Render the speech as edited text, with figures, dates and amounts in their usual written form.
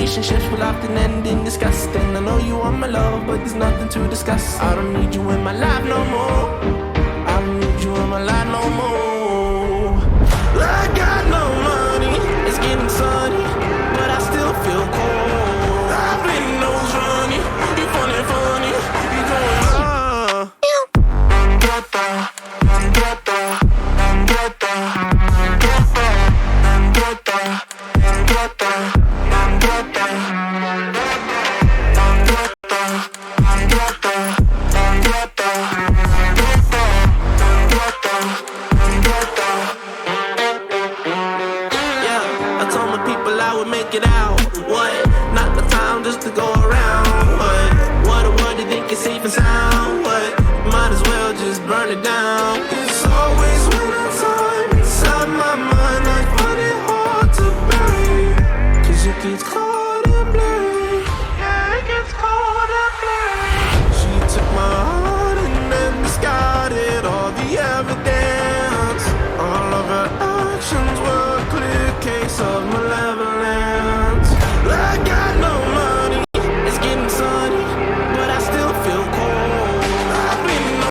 relationships will often end in disgusting. I know you want my love, but there's nothing to discuss. I don't need you in my life no more. I don't need you in my life no more. I got no money, it's getting sunny, but I still feel cold. I've been nose running, you funny, you going make it out. What? Not the time just to go around. What do you think is safe and sound? What? Might as well just burn it down. It's always winter time inside my mind. I find it hard to bury, 'cause it gets cold.